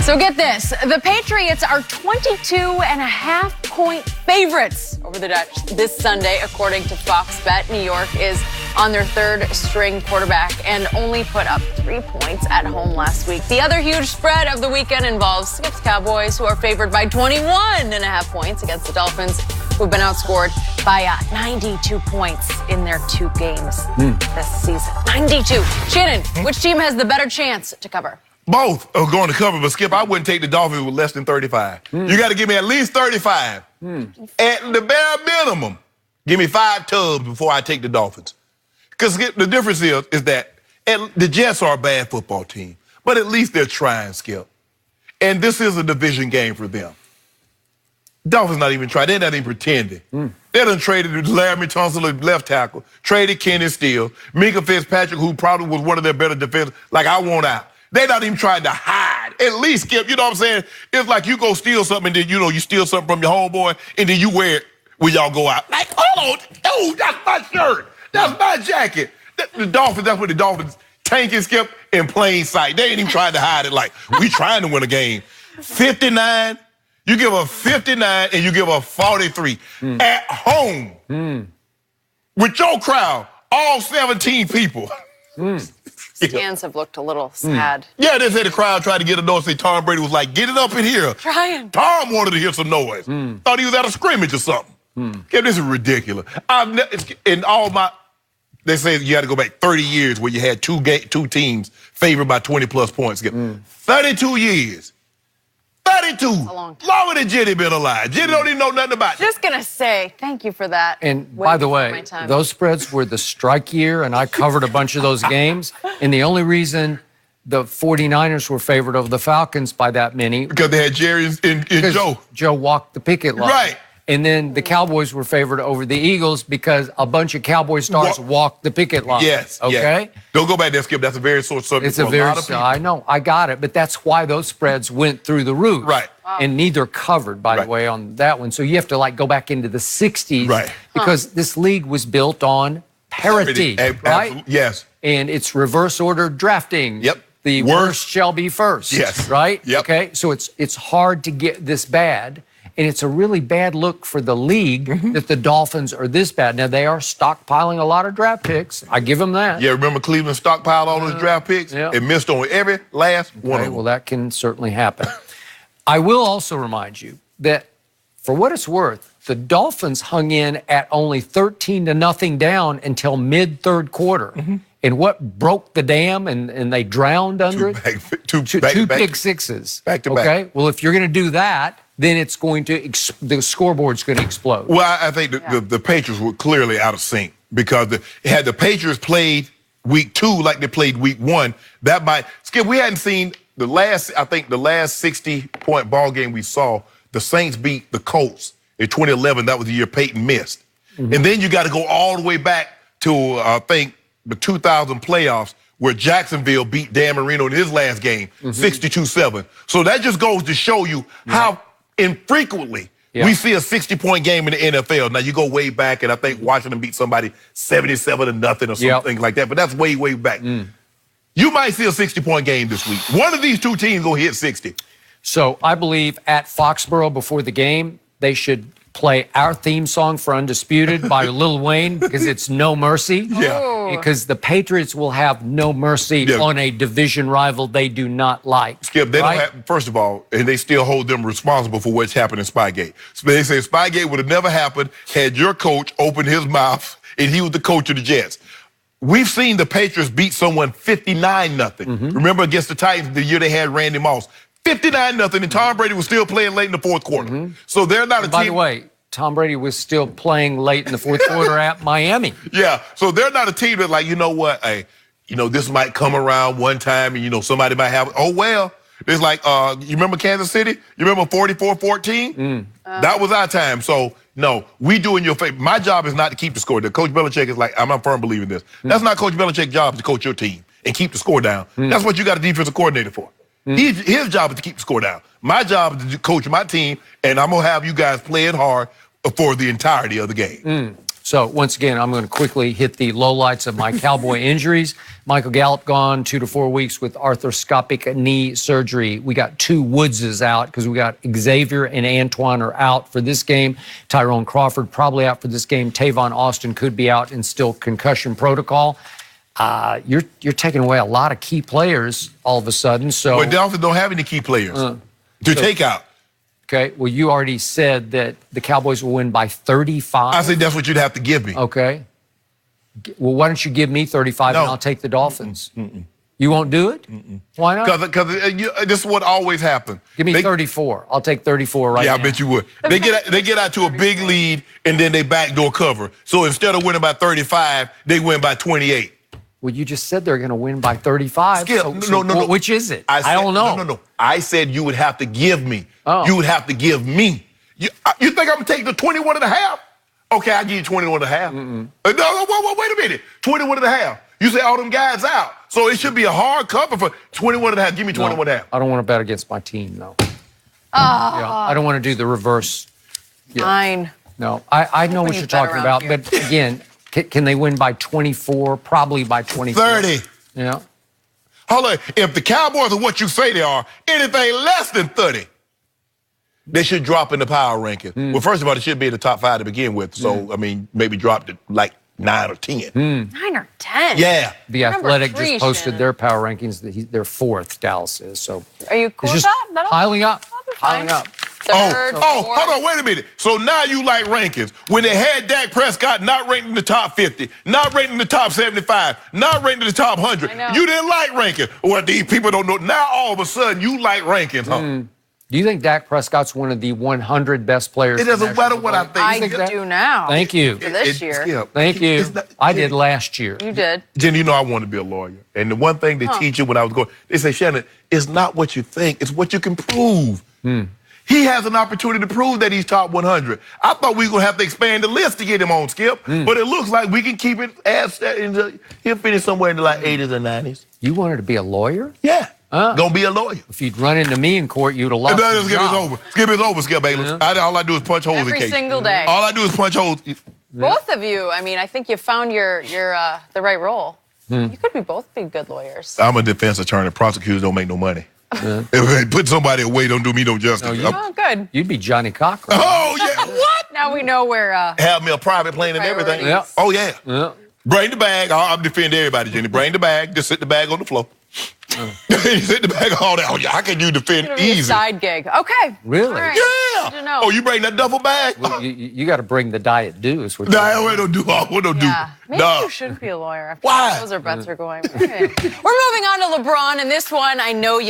So get this, the Patriots are 22.5-point favorites over the Dutch this Sunday, according to Fox Bet. New York is on their third-string quarterback and only put up 3 points at home last week. The other huge spread of the weekend involves Skip's Cowboys, who are favored by 21.5 points against the Dolphins, who have been outscored by 92 points in their 2 games this season. 92. Shannon, which team has the better chance to cover? Both are going to cover, but Skip, I wouldn't take the Dolphins with less than 35. You got to give me at least 35. At the bare minimum, give me 5 tubs before I take the Dolphins. Because the difference is that the Jets are a bad football team, but at least they're trying, Skip. And this is a division game for them. Dolphins not even trying. They're not even pretending. They done traded Larry Tunsil, left tackle, traded Kenny Steele, Minka Fitzpatrick, who probably was one of their better defenders, like I want out. They're not even trying to hide. At least, Skip, you know what I'm saying? It's like you go steal something and then, you steal something from your homeboy and then you wear it when y'all go out. Like, hold on. Oh, that's my shirt. That's my jacket. The Dolphins, that's what the Dolphins tanking, Skip, in plain sight. They ain't even trying to hide it like, we trying to win a game. 59, you give a 59 and you give a 43 at home with your crowd, all 17 people. Stands have looked a little sad. Yeah, they said the crowd tried to get a noise. Say Tom Brady was like, get it up in here. Trying. Tom wanted to hear some noise. Thought he was at a scrimmage or something. Yeah, this is ridiculous. In all my, they say you had to go back 30 years where you had two teams favored by 20-plus points. 32 years. 32. A long time. Longer than Jenny been alive. Jenny don't even know nothing about it. Just going to say thank you for that. And by the way, those spreads were the strike year, and I covered a bunch of those games. And the only reason the 49ers were favored over the Falcons by that many. Because they had Jerry and Joe. Joe walked the picket line. Right. And then the Cowboys were favored over the Eagles because a bunch of Cowboy stars walked the picket line. Yes. Okay? Yes. Don't go back there, Skip. That's a very sore subject It's a for a lot of people. I know. I got it. But that's why those spreads went through the roof. Right. And neither covered, by the way, on that one. So you have to, go back into the 60s. Right. Because this league was built on parity, right? Yes. And it's reverse order drafting. Yep. The worst shall be first. Yes. Right? Yep. Okay? So it's hard to get this bad. And it's a really bad look for the league that the Dolphins are this bad. Now, they are stockpiling a lot of draft picks. I give them that. Yeah, remember Cleveland stockpiled all those draft picks? Yeah. It missed on every last one of them. Well, that can certainly happen. I will also remind you that, for what it's worth, the Dolphins hung in at only 13-0 down until mid-third quarter. And what broke the dam and they drowned under it? Two pick sixes. Back to back. Okay? Well, if you're going to do that, then it's going to, the scoreboard's going to explode. Well, I think the Patriots were clearly out of sync because had the Patriots played week 2 like they played week 1, that might, Skip, we hadn't seen the last 60-point ball game we saw, the Saints beat the Colts in 2011. That was the year Peyton missed. And then you got to go all the way back to, I think, the 2000 playoffs where Jacksonville beat Dan Marino in his last game, 62-7. So that just goes to show you how infrequently we see a 60-point game in the NFL. Now, you go way back, and I think Washington beat somebody 77-0 or something like that, but that's way, way back. You might see a 60-point game this week. One of these two teams will hit 60. So I believe at Foxborough before the game, they should play our theme song for Undisputed by Lil Wayne because it's No Mercy. Because the Patriots will have no mercy on a division rival they do not like. Skip, they don't have, first of all, and they still hold them responsible for what's happened in Spygate. So they say Spygate would have never happened had your coach opened his mouth and he was the coach of the Jets. We've seen the Patriots beat someone 59-0. Remember against the Titans the year they had Randy Moss. 59-0, and Tom Brady was still playing late in the fourth quarter. So they're not a team. By the way, Tom Brady was still playing late in the fourth quarter at Miami. Yeah, so they're not a team that's like, you know what, hey, this might come around one time and, somebody might have, oh, well. It's like, you remember Kansas City? You remember 44-14? That was our time. So, no, we doing your favor. My job is not to keep the score. Coach Belichick is like, I'm a firm believer in this. That's not Coach Belichick's job to coach your team and keep the score down. That's what you got a defensive coordinator for. His job is to keep the score down. My job is to coach my team, and I'm going to have you guys playing hard for the entirety of the game. So, once again, I'm going to quickly hit the lowlights of my Cowboy injuries. Michael Gallup gone 2 to 4 weeks with arthroscopic knee surgery. We got 2 Woodses out because we got Xavier and Antoine are out for this game. Tyrone Crawford probably out for this game. Tavon Austin could be out and still concussion protocol. You're taking away a lot of key players all of a sudden. So, But Dolphins don't have any key players to take out. Okay, well, you already said that the Cowboys will win by 35. I said that's what you'd have to give me. Okay. Well, why don't you give me 35 and I'll take the Dolphins? You won't do it? Why not? Because this is what always happens. Give me 34. I'll take 34 right now. Yeah, I bet you would. They get out to a big lead, and then they backdoor cover. So instead of winning by 35, they win by 28. Well, you just said they're going to win by 35. Skip, no. Which is it? I don't know. No. I said you would have to give me. Oh. You would have to give me. You think I'm going to take the 21 and a half? Okay, I'll give you 21 and a half. No, wait a minute. 21 and a half. You say all them guys out. So it should be a hard cover for 21 and a half. Give me 21 and a half. I don't want to bet against my team, though. Yeah, I don't want to do the reverse. Yeah. Fine. No, I know what you're talking about. here. But again, can they win by 24? Probably by 24. 30. Yeah. Hold on. If the Cowboys are what you say they are, anything less than 30, they should drop in the power ranking. Well, first of all, they should be in the top 5 to begin with. So, I mean, maybe drop to like 9 or 10. 9 or 10. Yeah. The Number Athletic 3, just posted Shannon. their power rankings. They're 4th, Dallas is. So Are you cool it's with just that? That'll- piling up. that'll be fine. Piling up. Third, fourth. Hold on, wait a minute. So now you like rankings. When they had Dak Prescott not ranked in the top 50, not ranked in the top 75, not ranked in the top 100, I know. you didn't like rankings. Well, these people don't know. Now all of a sudden you like rankings, huh? Do you think Dak Prescott's one of the 100 best players? It doesn't in National matter what I Football think. I do now. Thank you. For this year. Skip, Thank you. it's not- I did last year. You did. Jenny, you know I wanted to be a lawyer. And the one thing they teach you when I was going, they say, Shannon, it's not what you think, it's what you can prove. He has an opportunity to prove that he's top 100. I thought we were going to have to expand the list to get him on, Skip. But it looks like we can keep it he'll finish somewhere in the like 80s or 90s. You wanted to be a lawyer? Yeah. Gonna be a lawyer. If you'd run into me in court, you'd have lost No, your Skip, it's job. over. Skip, it's over, Skip Bayless. All I do is punch holes in Every case. single day. All I do is punch holes. Both of you, I mean, I think you found your the right role. You could both be good lawyers. I'm a defense attorney. Prosecutors don't make no money. If they put somebody away, don't do me no justice. Oh, good. You'd be Johnny Cochran. Oh, yeah. What? Now we know where. Have me a private plane and everything. Priorities. Oh, yeah. Yeah. Bring the bag. I'm defending everybody, Jenny. Bring the bag. Just sit the bag on the floor. You sit the bag all that. Oh, yeah, how can you defend It'll be a easy? side gig. Okay. Really? All right. Yeah. Good to know. Oh, you bring that duffle bag? Well, you got to bring the diet dues. Which Nah, we don't do all. We don't Yeah. do. Maybe Nah. you shouldn't be a lawyer. Why? Those are bets are going. Okay. We're moving on to LeBron, and this one I know you.